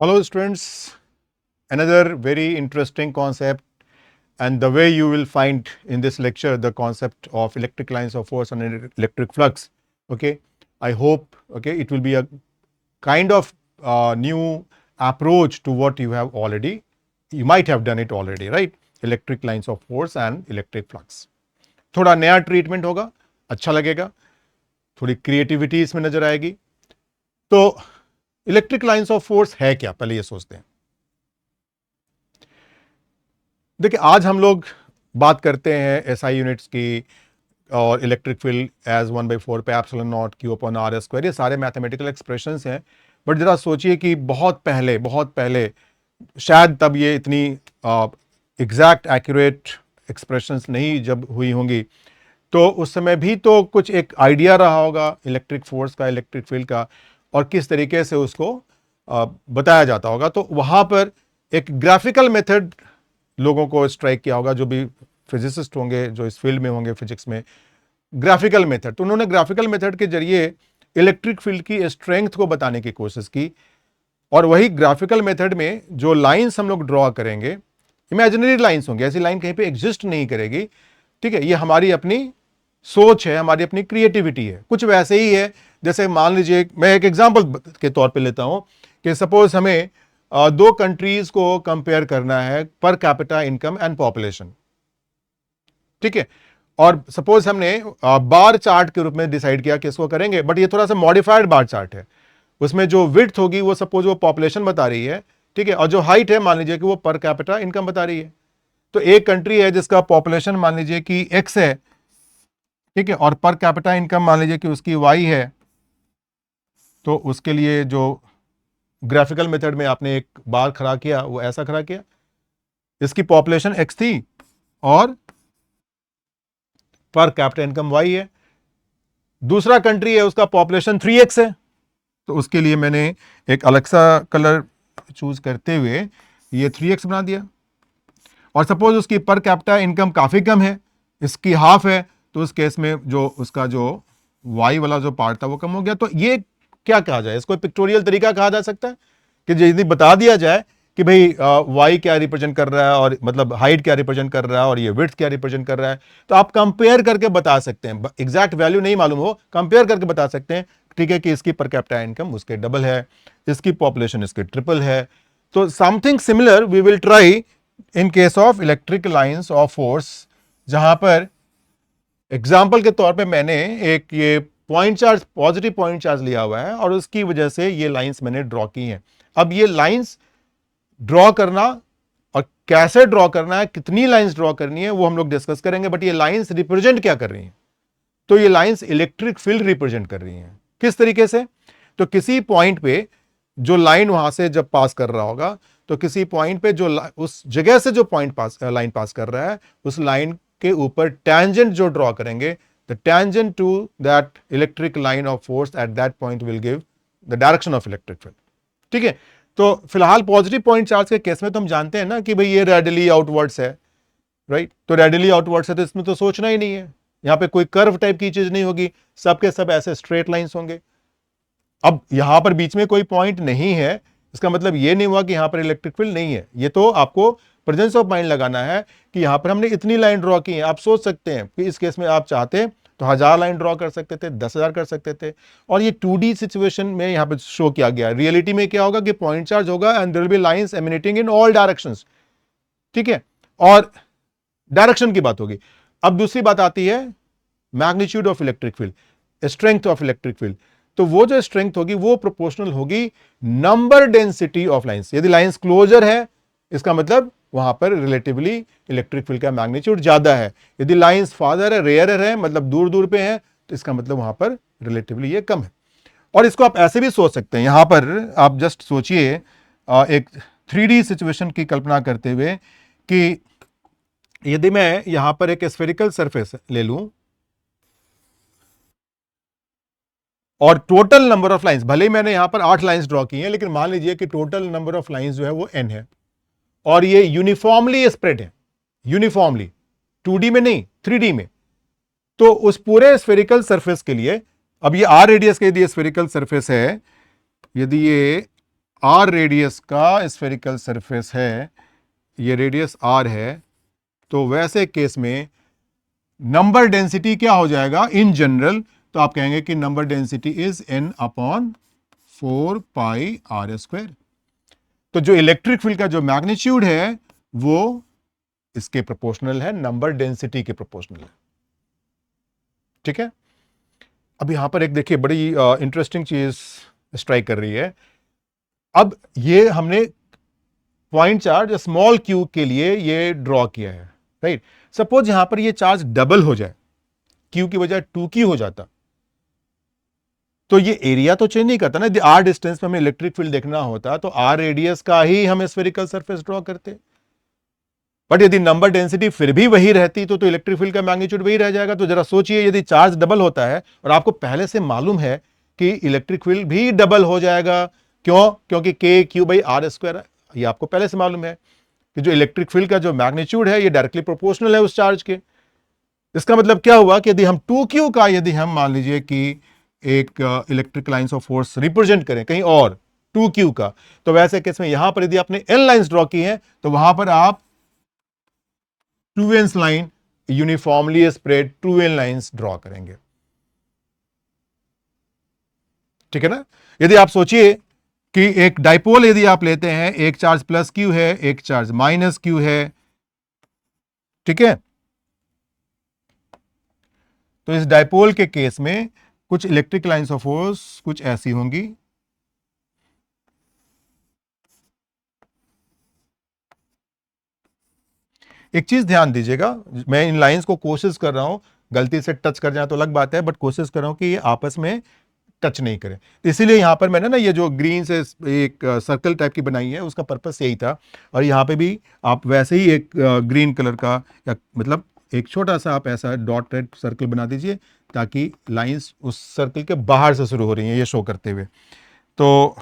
Hello students, another very interesting concept, and the way you will find in this lecture the concept of electric lines of force and electric flux. Okay, I hope it will be a kind of new approach to what you might have done it already, right? Electric lines of force and electric flux. थोड़ा नया treatment होगा, अच्छा लगेगा, थोड़ी creativity इसमें नजर आएगी. तो इलेक्ट्रिक लाइंस ऑफ फोर्स है क्या, पहले ये सोचते हैं. देखिए, आज हम लोग बात करते हैं एसआई यूनिट्स की और इलेक्ट्रिक फील्ड एज 1/4 पे epsilon not Q upon R square, ये सारे मैथमेटिकल एक्सप्रेशंस हैं. बट जरा सोचिए कि बहुत पहले शायद तब ये इतनी एग्जैक्ट एक्यूरेट एक्सप्रेशंस नहीं जब हुई होंगी, तो उस समय भी तो कुछ एक आइडिया रहा होगा इलेक्ट्रिक फोर्स का, इलेक्ट्रिक फील्ड का, और किस तरीके से उसको बताया जाता होगा. तो वहाँ पर एक ग्राफिकल मेथड लोगों को स्ट्राइक किया होगा, जो भी फिजिसिस्ट होंगे, जो इस फील्ड में होंगे फिजिक्स में, ग्राफिकल मेथड. तो उन्होंने ग्राफिकल मेथड के जरिए इलेक्ट्रिक फील्ड की स्ट्रेंथ को बताने की कोशिश की. और वही ग्राफिकल मेथड में जो लाइंस हम लोग ड्रॉ करेंगे, इमेजिनरी लाइंस होंगे, ऐसी लाइन कहीं पे एग्जिस्ट नहीं करेगी. ठीक है, ये हमारी अपनी सोच है, हमारी अपनी क्रिएटिविटी है. कुछ वैसे ही है जैसे मान लीजिए, मैं एक एग्जांपल के तौर पे लेता हूं कि सपोज हमें दो कंट्रीज को कंपेयर करना है per capita income and population. ठीक है, और सपोज हमने बार चार्ट के रूप में डिसाइड किया कि इसको करेंगे, बट ये थोड़ा सा मॉडिफाइड बार चार्ट है. उसमें जो विड्थ होगी वो सपोज वो पॉपुलेशन बता रही है, ठीक है, और जो हाइट है मान लीजिए कि वो पर कैपिटा इनकम बता रही है. तो एक कंट्री है जिसका पॉपुलेशन मान लीजिए कि एक्स है, ठीक है, और पर कैपिटा इनकम मान लीजिए कि उसकी वाई है. तो उसके लिए जो ग्राफिकल मेथड में आपने एक बार खड़ा किया, वो ऐसा खड़ा किया, इसकी पॉपुलेशन एक्स थी और पर कैपिटा इनकम वाई है. दूसरा कंट्री है, उसका पॉपुलेशन 3x है, तो उसके लिए मैंने एक अलग सा कलर चूज करते हुए ये 3x बना दिया. और सपोज उसकी पर कैपिटा इनकम काफी कम है, इसकी हाफ है, तो उस केस में जो उसका जो वाई वाला जो पार्ट था वो कम हो गया. तो ये क्या कहा जाए, इसको पिक्टोरियल तरीका कहा जा सकता है कि यदि बता दिया जाए कि भाई वाई क्या रिप्रेजेंट कर रहा है, और मतलब हाइट क्या रिप्रेजेंट कर रहा है, और ये विड्थ क्या रिप्रेजेंट कर रहा है, तो आप कंपेयर करके बता सकते हैं. एग्जैक्ट वैल्यू नहीं मालूम हो, कंपेयर करके बता सकते हैं, ठीक है, कि इसकी पर कैपिटा इनकम उसके डबल है, इसकी पॉपुलेशन इसके ट्रिपल है. तो something similar we will try in case of electric lines of force, जहां पर एग्जाम्पल के तौर पे मैंने एक ये point charge, positive point charge लिया हुआ है, और उसकी वजह से ये लाइंस मैंने ड्रॉ की हैं. अब ये लाइंस ड्रॉ करना और कैसे ड्रॉ करना है, कितनी लाइंस ड्रॉ करनी है, वो हम लोग डिस्कस करेंगे. बट ये लाइंस रिप्रेजेंट क्या कर रही हैं? तो ये लाइंस इलेक्ट्रिक फील्ड रिप्रेजेंट कर रही हैं. किस तरीके से? तो किसी पॉइंट पे जो लाइन वहां से जब पास कर रहा होगा, तो किसी पॉइंट पे जो उस जगह से जो लाइन पास कर रहा है, उस लाइन के ऊपर टेंजेंट जो ड्रॉ करेंगे, the tangent to that electric line of force at that point will give the direction of electric field. ठीक है, तो फिलहाल पॉजिटिव पॉइंट चार्ज के केस में तो हम जानते हैं ना कि भाई ये रेडियली आउटवर्ड्स है, राइट. तो रेडियली आउटवर्ड्स है, तो इसमें तो सोचना ही नहीं है, यहां पे कोई कर्व टाइप की चीज नहीं होगी, सबके सब ऐसे स्ट्रेट लाइंस होंगे. अब यहां पर बीच में कोई पॉइंट नहीं है, इसका मतलब ये नहीं हुआ कि यहां पर इलेक्ट्रिक फील्ड नहीं है. ये तो आपको प्रेजेंस ऑफ माइंड लगाना है कि यहां पर हमने इतनी लाइन ड्रॉ की है. आप सोच सकते हैं कि इस केस में आप चाहते तो 1000 लाइन ड्रॉ कर सकते थे, 10,000 कर सकते थे. और ये 2D सिचुएशन में यहां पर शो किया गया. रियलिटी में क्या होगा कि पॉइंट चार्ज होगा and there will be lines emanating in all directions. ठीक है, और डायरेक्शन की बात होगी. अब दूसरी बात आती है magnitude of electric field, strength of electric field. तो वो जो स्ट्रेंथ होगी वो प्रोपोर्शनल होगी नंबर डेंसिटी ऑफ लाइंस. यदि लाइंस क्लोजर है, इसका मतलब वहां पर रिलेटिवली इलेक्ट्रिक फील्ड का मैग्नीट्यूड ज्यादा है. यदि लाइंस फादर है, रेयरर है, मतलब दूर दूर पे है, तो इसका मतलब वहां पर रिलेटिवली ये कम है. और इसको आप ऐसे भी सोच सकते हैं, यहां पर आप जस्ट सोचिए एक 3D सिचुएशन की कल्पना करते हुए कि यदि मैं यहां पर एक स्फेरिकल सरफेस ले लूं और टोटल नंबर ऑफ लाइंस, भले ही मैंने यहां पर 8 लाइंस ड्रॉ की हैं, लेकिन मान लीजिए कि टोटल नंबर ऑफ लाइंस जो है वो n है, और ये यूनिफॉर्मली स्प्रेड है, यूनिफॉर्मली, 2D में नहीं 3D में. तो उस पूरे स्फेरिकल सरफेस के लिए, अब ये r रेडियस के यदि स्फेरिकल सरफेस है, यदि ये आर रेडियस का स्फेरिकल सरफेस है, ये रेडियस आर है, तो वैसे केस में नंबर डेंसिटी क्या हो जाएगा इन जनरल, तो आप कहेंगे कि number density is n upon 4 pi R square. तो जो इलेक्ट्रिक फील्ड का जो मैग्नीट्यूड है वो इसके प्रोपोर्शनल है, नंबर डेंसिटी के प्रोपोर्शनल है। ठीक है, अब यहां पर एक देखिए बड़ी इंटरेस्टिंग चीज स्ट्राइक कर रही है। अब ये हमने पॉइंट चार्ज स्मॉल क्यू के लिए ये ड्रॉ किया है, राइट। सपोज यहां पर ये चार्ज डबल हो जाए, क्यू की बजाय 2q हो जाता, तो ये एरिया तो चेंज नहीं करता ना। आर डिस्टेंस पे हमें इलेक्ट्रिक फील्ड देखना होता तो आर रेडियस का ही हम स्फेरिकल सरफेस ड्रॉ करते। बट यदि नंबर डेंसिटी फिर भी वही रहती तो इलेक्ट्रिक फील्ड का मैग्नीट्यूड वही रह जाएगा। तो जरा सोचिए, यदि चार्ज डबल होता है और आपको पहले से मालूम है कि इलेक्ट्रिक फील्ड भी डबल हो जाएगा, क्यों? क्योंकि के क्यू बाई आर स्क्वायर, ये आपको पहले से मालूम है कि जो इलेक्ट्रिक फील्ड का जो मैग्नीट्यूड है ये डायरेक्टली प्रोपोर्शनल है उस चार्ज के। इसका मतलब क्या हुआ कि यदि हम 2q का, यदि हम मान लीजिए कि एक electric lines of force represent करें कहीं और 2q का, तो वैसे केस में यहां पर यदि आपने n लाइंस ड्रॉ की हैं तो वहां पर आप 2n line uniformly spread 2n lines draw करेंगे। ठीक है ना। यदि आप सोचिए कि एक डाइपोल यदि आप लेते हैं, एक चार्ज प्लस q है, एक चार्ज माइनस q है, ठीक है, तो इस डाइपोल के केस में कुछ इलेक्ट्रिक लाइंस ऑफ फोर्स कुछ ऐसी होंगी। एक चीज ध्यान दीजिएगा, मैं इन लाइंस को कोशिश कर रहा हूं, गलती से टच कर जाए तो अलग बात है, बट कोशिश कर रहा हूं कि ये आपस में टच नहीं करें। इसीलिए यहां पर मैंने ना ये जो ग्रीन से एक सर्कल टाइप की बनाई है, उसका पर्पस यही था। और यहां पे भी आप वैसे ही एक ग्रीन कलर का, या मतलब एक छोटा सा आप ऐसा डॉट रेड सर्कल बना दीजिए ताकि लाइंस उस सर्कल के बाहर से शुरू हो रही हैं ये शो करते हुए। तो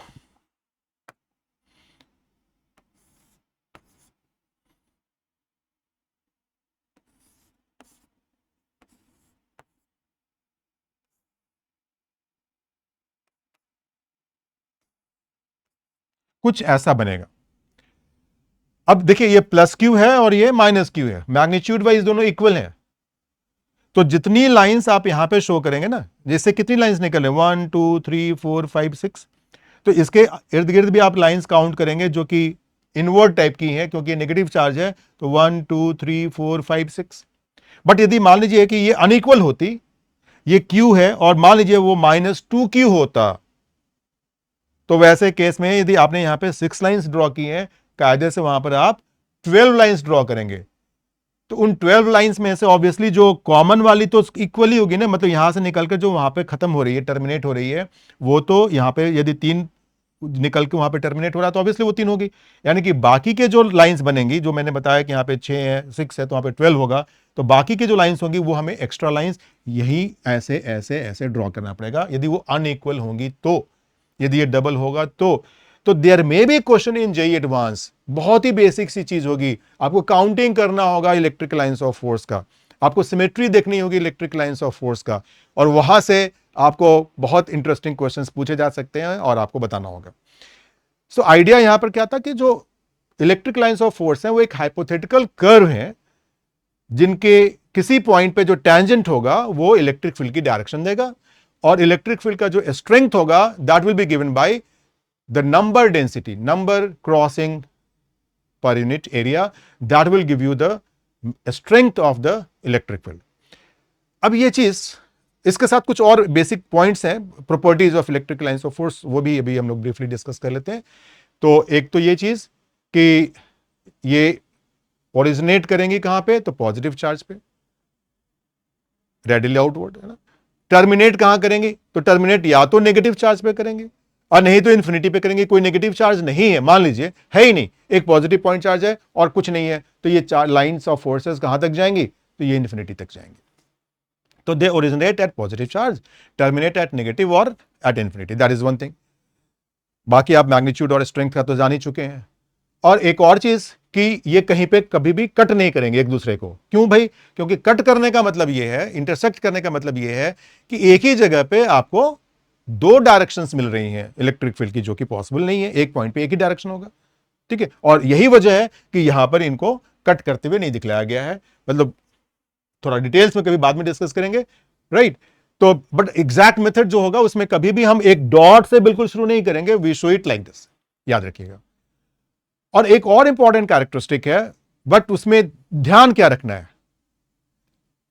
कुछ ऐसा बनेगा। अब देखिए ये प्लस क्यू है और ये माइनस क्यू है, मैग्नीट्यूड वाइज दोनों इक्वल हैं। तो जितनी लाइंस आप यहां पे शो करेंगे ना, जैसे कितनी लाइंस निकल रहे, 1 2 3 4 5 6, तो इसके इर्द गिर्द भी आप लाइंस काउंट करेंगे जो कि इनवर्ट टाइप की है, क्योंकि नेगेटिव चार्ज है। तो 1 2 3 4 5 6। बट यदि मान लीजिए कि ये अनइक्वल होती, ये क्यू है और मान लीजिए वो -2q होता, तो वैसे केस में यदि आपने यहां पे 6 लाइंस ड्रॉ की हैं, कायदे से वहां पर आप 12 लाइंस ड्रॉ करेंगे। तो उन 12 लाइंस में से ऑब्वियसली जो कॉमन वाली तो इक्वली होगी ना, मतलब यहां से निकलकर जो वहां पे खत्म हो रही है, टर्मिनेट हो रही है, वो तो यहां पे यदि 3 निकल के वहां पे टर्मिनेट हो रहा है तो ऑब्वियसली वो 3 होगी। यानी कि बाकी के जो लाइंस बनेंगी, जो मैंने बताया कि यहाँ पे 6 है 6 है तो वहां पे 12 होगा, तो बाकी की जो लाइंस होंगी वो हमें एक्स्ट्रा लाइंस यही ऐसे ऐसे ऐसे ड्रॉ करना पड़ेगा यदि वो अनइक्वल होंगी। तो यदि ये डबल होगा तो there may be question in JEE advance, बहुत ही बेसिक सी चीज होगी, आपको काउंटिंग करना होगा इलेक्ट्रिक लाइंस ऑफ फोर्स का, आपको सिमेट्री देखनी होगी इलेक्ट्रिक लाइंस ऑफ फोर्स का, और वहां से आपको बहुत इंटरेस्टिंग क्वेश्चंस पूछे जा सकते हैं और आपको बताना होगा। सो आइडिया यहां पर क्या था कि जो इलेक्ट्रिक लाइंस ऑफ फोर्स है वो एक हाइपोथेटिकल कर्व है, जिनके किसी पॉइंट पे जो टेंजेंट होगा वो इलेक्ट्रिक फील्ड की डायरेक्शन देगा, और इलेक्ट्रिक फील्ड का जो स्ट्रेंथ होगा that will be given by the number density, number crossing per unit area, that will give you the strength of the electric field. अब ये चीज, इसके साथ कुछ और बेसिक पॉइंट्स हैं, properties of electric lines of force, वो भी अभी हम लोग ब्रीफली डिस्कस कर लेते हैं। तो एक तो ये चीज कि ये ओरिजिनेट करेंगे कहां पे, तो पॉजिटिव चार्ज पे, रेडियली आउटवर्ड, है ना। टर्मिनेट कहां करेंगे, तो टर्मिनेट या तो नेगेटिव चार्ज पे करेंगे और नहीं तो इन्फिनिटी पे करेंगे। कोई नेगेटिव चार्ज नहीं है, मान लीजिए है ही नहीं, एक पॉजिटिव पॉइंट चार्ज है और कुछ नहीं है, तो ये चार लाइंस ऑफ फोर्सेस कहां तक जाएंगी, तो ये इन्फिनिटी तक जाएंगे। तो they originate at positive charge, terminate at negative और at infinity, that is one thing. बाकी आप मैग्नीट्यूड और स्ट्रेंथ का तो जान ही चुके हैं। और एक और चीज कि ये कहीं पे कभी भी कट नहीं करेंगे एक दूसरे को। क्यों भाई? क्योंकि कट करने का मतलब ये है, इंटरसेक्ट करने का मतलब ये है कि एक ही जगह पे आपको दो डायरेक्शंस मिल रही हैं इलेक्ट्रिक फील्ड की, जो कि पॉसिबल नहीं है, एक पॉइंट पे एक ही डायरेक्शन होगा, ठीक है। और यही वजह है कि यहां पर इनको कट करते हुए नहीं दिखलाया गया है, मतलब थोड़ा डिटेल्स में कभी बाद में डिस्कस करेंगे, राइट। तो बट एग्जैक्ट मेथड जो होगा उसमें कभी भी हम एक डॉट से बिल्कुल शुरू नहीं करेंगे, we show it like this, याद रखिएगा। और एक और इंपॉर्टेंट कैरेक्टरिस्टिक है, बट उसमें ध्यान क्या रखना है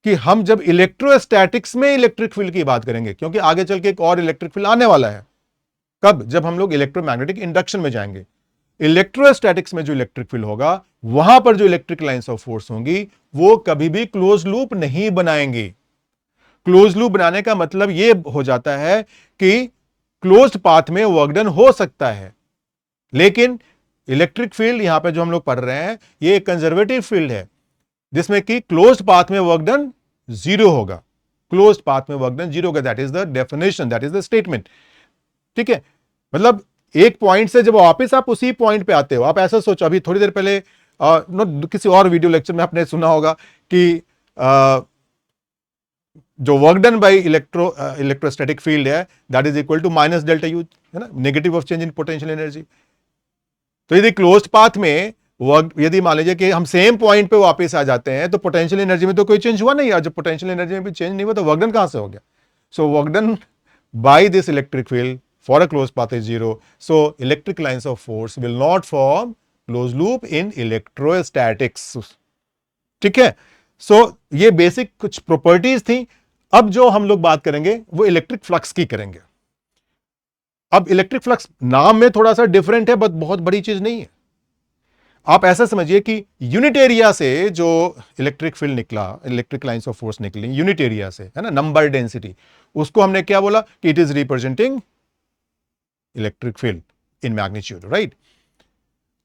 कि हम जब इलेक्ट्रोस्टैटिक्स में इलेक्ट्रिक फील्ड की बात करेंगे, क्योंकि आगे चल के एक और इलेक्ट्रिक फील्ड आने वाला है, कब, जब हम लोग इलेक्ट्रोमैग्नेटिक इंडक्शन में जाएंगे। इलेक्ट्रोस्टैटिक्स में जो इलेक्ट्रिक फील्ड होगा, वहां पर जो इलेक्ट्रिक लाइंस ऑफ फोर्स होंगी, वो कभी भी क्लोज लूप नहीं बनाएंगे। क्लोज लूप बनाने का मतलब यह हो जाता है कि क्लोज्ड पाथ में वर्क डन हो सकता है, लेकिन इलेक्ट्रिक फील्ड यहां पे जो हम लोग पढ़ रहे हैं, ये एक कंजर्वेटिव फील्ड है, जिसमें कि क्लोज्ड पाथ में वर्क डन जीरो होगा। क्लोज्ड पाथ में वर्क डन जीरो होगा, that is the definition, that is the statement, ठीक है। मतलब एक पॉइंट से जब वापस आप उसी पॉइंट पे आते हो, आप ऐसा सोचो, अभी थोड़ी देर पहले किसी और वीडियो लेक्चर में आपने सुना होगा कि जो work done by electrostatic field है, that is equal to minus delta U, है ना, negative of change in potential energy. तो यदि क्लोज्ड पाथ में वर्क, यदि मान लीजिए कि हम सेम पॉइंट पे वापस आ जाते हैं, तो पोटेंशियल एनर्जी में तो कोई चेंज हुआ नहीं, और जब पोटेंशियल एनर्जी में भी चेंज नहीं हुआ तो वर्क डन कहां से हो गया। So work done by this electric field for a closed path is zero, so electric lines of force will not form close loop in electrostatics, ठीक है। सो ये बेसिक कुछ प्रॉपर्टीज थी। अब जो हम लोग बात करेंगे वो इलेक्ट्रिक फ्लक्स की करेंगे। अब इलेक्ट्रिक फ्लक्स नाम में थोड़ा सा डिफरेंट है, बट बहुत बड़ी चीज नहीं है। आप ऐसा समझिए कि यूनिट एरिया से जो इलेक्ट्रिक फील्ड निकला, इलेक्ट्रिक लाइंस ऑफ फोर्स निकली यूनिट एरिया से, है ना, नंबर डेंसिटी, उसको हमने क्या बोला कि it is representing electric field in magnitude, right.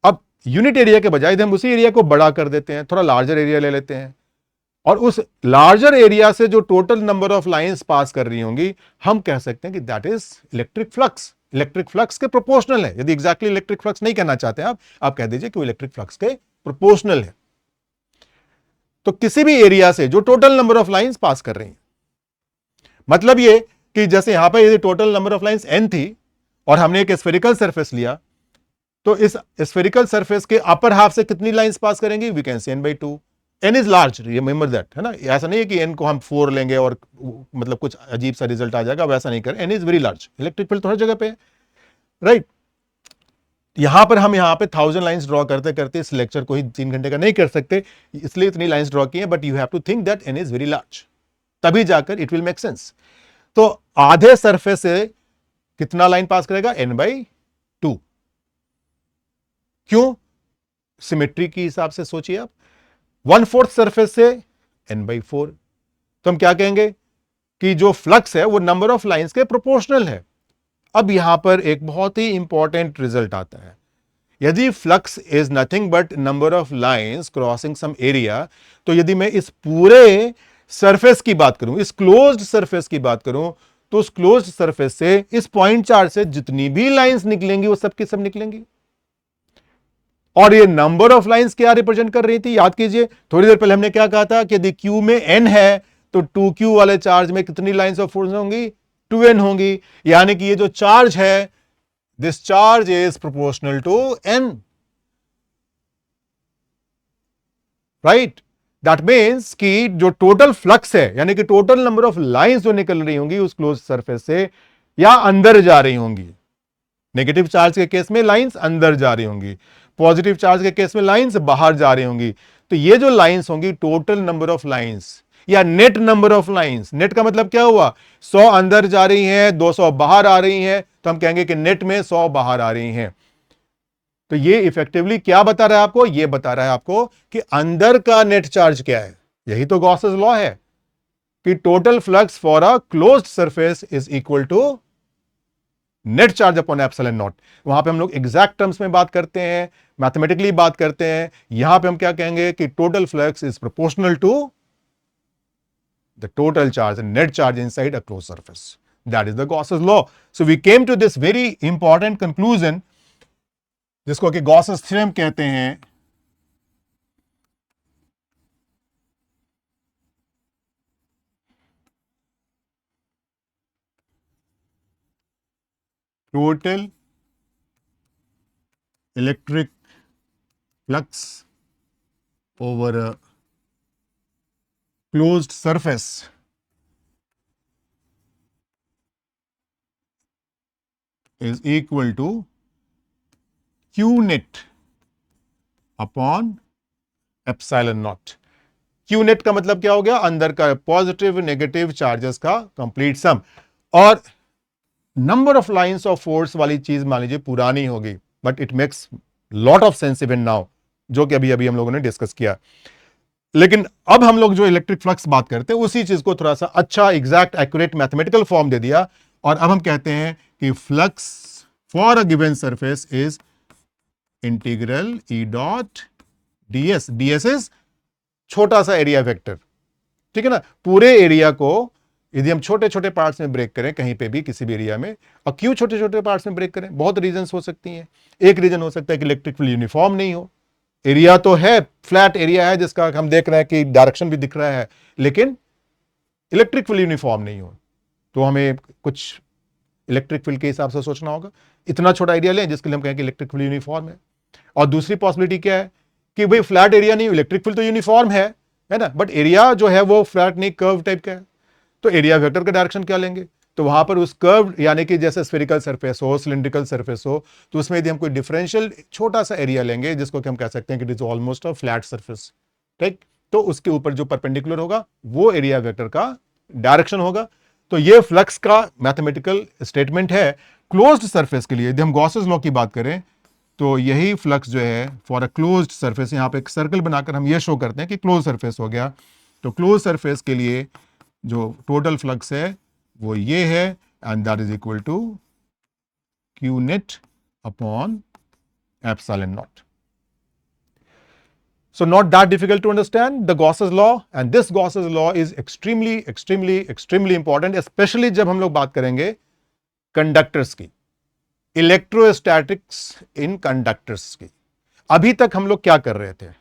अब यूनिट एरिया के बजाय हम उसी एरिया को बड़ा कर देते हैं, थोड़ा लार्जर एरिया ले लेते हैं, और उस लार्जर एरिया से जो total number of lines pass कर रही होंगी, हम कह सकते हैं कि that is electric flux. Electric flux के प्रोपोर्शनल है। यदि एग्जैक्टली इलेक्ट्रिक फ्लक्स नहीं कहना चाहते आप कह दीजिए कि वो इलेक्ट्रिक फ्लक्स के प्रोपोर्शनल है। तो किसी भी एरिया से जो total number of lines pass कर रही हैं, मतलब ये कि जैसे यहां पर यदि total number of lines n थी और हमने एक स्फेरिकल सरफेस लिया, तो इस स्फेरिकल सरफेस के अपर हाफ से कितनी लाइंस पास करेंगी, we can say n/2। n is large, remember that, है ना। ऐसा नहीं है कि n को हम 4 लेंगे और मतलब कुछ अजीब सा रिजल्ट आ जाएगा, वैसा नहीं करें। n is very large, electric field तो हर जगह पे है, राइट। यहां पर हम यहां पे 1000 लाइंस ड्रॉ करते करते इस लेक्चर को ही 3 घंटे का नहीं कर सकते, इसलिए इतनी लाइंस ड्रॉ की है, but you have to think that n is very large, तभी जाकर इट विल मेक सेंस। तो आधे सरफेस से कितना लाइन पास करेगा, n/2। क्यों, सिमेट्री के हिसाब से सोचिए आप, 1/4 सरफेस से n/4। तो हम क्या कहेंगे कि जो फ्लक्स है वो नंबर ऑफ लाइंस के प्रोपोर्शनल है। अब यहां पर एक बहुत ही इंपॉर्टेंट रिजल्ट आता है, यदि flux is nothing but number of lines crossing some area, तो यदि मैं इस पूरे सरफेस की बात करूं, इस क्लोज्ड सरफेस की बात करूं, तो उस क्लोज्ड सरफेस से, इस पॉइंट चार्ज से जितनी भी लाइंस निकलेंगी वो सब की सब निकलेंगी। और ये नंबर ऑफ लाइंस क्या रिप्रेजेंट कर रही थी, याद कीजिए, थोड़ी देर पहले हमने क्या कहा था कि यदि Q में n है, तो 2Q वाले चार्ज में कितनी लाइंस ऑफ फोर्स होंगी, 2n होंगी। यानी कि ये जो चार्ज है, this charge is proportional to n, right. That means कि जो टोटल फ्लक्स है, यानी कि टोटल नंबर ऑफ लाइंस जो निकल रही होंगी उस क्लोज सरफेस से या अंदर जा रही होंगी, नेगेटिव चार्ज के केस में लाइंस अंदर जा रही होंगी, पॉजिटिव चार्ज के केस में लाइंस बाहर जा रही होंगी। तो ये जो लाइंस होंगी, टोटल नंबर ऑफ लाइंस या net number of lines, net का मतलब क्या हुआ, 100 अंदर जा रही हैं, 200 बाहर आ रही हैं, तो हम कहेंगे कि नेट में 100 बाहर आ रही हैं। तो ये इफेक्टिवली क्या बता रहा है आपको, ये बता रहा है आपको कि अंदर का नेट चार्ज क्या है। यही तो गॉसेस लॉ है कि total flux for a closed surface is equal to net charge upon epsilon not. वहां पे हम लोग एग्जैक्ट टर्म्स में बात करते हैं, मैथमेटिकली बात करते हैं। यहां पे हम क्या कहेंगे कि total flux is proportional to the total charge and net charge inside a close surface. That is the Gauss's law. So we came to this very important conclusion, जिसको कि गॉसेस थ्योरम कहते हैं। total electric flux over a closed surface is equal to Q net upon epsilon naught. Q net का मतलब क्या हो गया? अंदर का पॉजिटिव नेगेटिव चार्जेस का कंप्लीट सम। और number of lines of force वाली चीज मान लीजिए पुरानी होगी, but it makes lot of sense even now, जो कि अभी अभी हम लोगों ने डिस्कस किया। लेकिन अब हम लोग जो इलेक्ट्रिक फ्लक्स बात करते हैं उसी चीज को थोड़ा सा अच्छा एग्जैक्ट एक्यूरेट मैथमेटिकल फॉर्म दे दिया, और अब हम कहते हैं कि flux for a given surface is integral E dot ds. ds is छोटा सा एरिया वेक्टर, ठीक है ना। पूरे एरिया को यदि हम छोटे छोटे पार्ट्स में ब्रेक करें कहीं पे भी किसी भी एरिया में, और क्यों छोटे छोटे पार्ट्स में ब्रेक करें? बहुत रीजंस हो सकती हैं। एक रीजन हो सकता है कि इलेक्ट्रिक फील्ड यूनिफॉर्म नहीं हो। एरिया तो है, फ्लैट एरिया है जिसका हम देख रहे हैं कि डायरेक्शन भी दिख रहा है, लेकिन इलेक्ट्रिक फील्ड यूनिफॉर्म नहीं हो, तो हमें कुछ इलेक्ट्रिक फील्ड के हिसाब से सोचना होगा। इतना छोटा एरिया लें जिसके लिए हम कहें कि इलेक्ट्रिक फील्ड यूनिफॉर्म है। और दूसरी पॉसिबिलिटी क्या है कि भाई फ्लैट एरिया नहीं, इलेक्ट्रिक फील्ड तो यूनिफॉर्म है ना, बट एरिया जो है वो फ्लैट नहीं, कर्व टाइप का है। तो एरिया वेक्टर का डायरेक्शन क्या लेंगे? तो वहां पर उस कर्व यानी कि जैसे स्फेरिकल सरफेस हो, सिलिंड्रिकल सरफेस हो, तो उसमें यदि हम कोई डिफरेंशियल छोटा सा एरिया लेंगे जिसको कि हम कह सकते हैं कि it is almost a flat surface, ठीक, तो उसके ऊपर जो परपेंडिकुलर होगा वो एरिया वेक्टर का डायरेक्शन होगा। तो ये फ्लक्स का मैथमेटिकल स्टेटमेंट है क्लोज्ड सरफेस के लिए। यदि हम गॉसेस लॉ की बात करें तो यही फ्लक्स जो है फॉर अ क्लोज्ड सरफेस, यहां पे एक सर्कल बनाकर हम ये शो करते हैं कि क्लोज सरफेस हो गया। तो क्लोज सरफेस के लिए जो टोटल फ्लक्स है वो ये है, and that is equal to Q net upon epsilon naught. So not that difficult to understand the Gauss's law, and this Gauss's law is extremely important, especially जब हम लोग बात करेंगे कंडक्टर्स की, इलेक्ट्रोस्टैटिक्स इन कंडक्टर्स की। अभी तक हम लोग क्या कर रहे थे?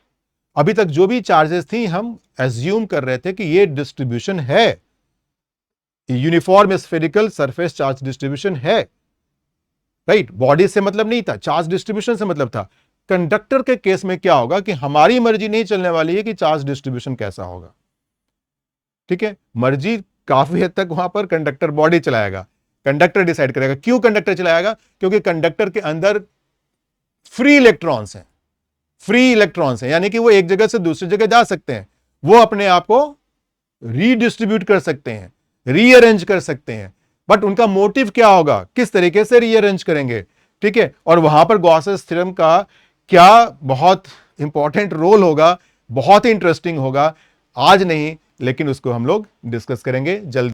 अभी तक जो भी चार्जेस थी हम एज्यूम कर रहे थे कि ये डिस्ट्रीब्यूशन है, uniform spherical surface charge distribution है, राइट। बॉडी से मतलब नहीं था, चार्ज डिस्ट्रीब्यूशन से मतलब था। कंडक्टर के केस में क्या होगा कि हमारी मर्जी नहीं चलने वाली है कि चार्ज डिस्ट्रीब्यूशन कैसा होगा, ठीक है। मर्जी काफी हद तक वहां पर कंडक्टर बॉडी चलाएगा, कंडक्टर डिसाइड करेगा। क्यों कंडक्टर चलाएगा? क्योंकि कंडक्टर के अंदर फ्री इलेक्ट्रॉन्स हैं, फ्री इलेक्ट्रॉन्स हैं, यानी कि वो एक जगह से दूसरी जगह जा सकते हैं, वो अपने आप को रीडिस्ट्रीब्यूट कर सकते हैं, रीअरेंज कर सकते हैं। बट उनका मोटिव क्या होगा, किस तरीके से रीअरेंज करेंगे, ठीक है। और वहां पर गॉसेस थ्योरम का क्या बहुत इंपॉर्टेंट रोल होगा, बहुत ही इंटरेस्टिंग होगा। आज नहीं, लेकिन उसको हम लोग डिस्कस करेंगे जल्दी।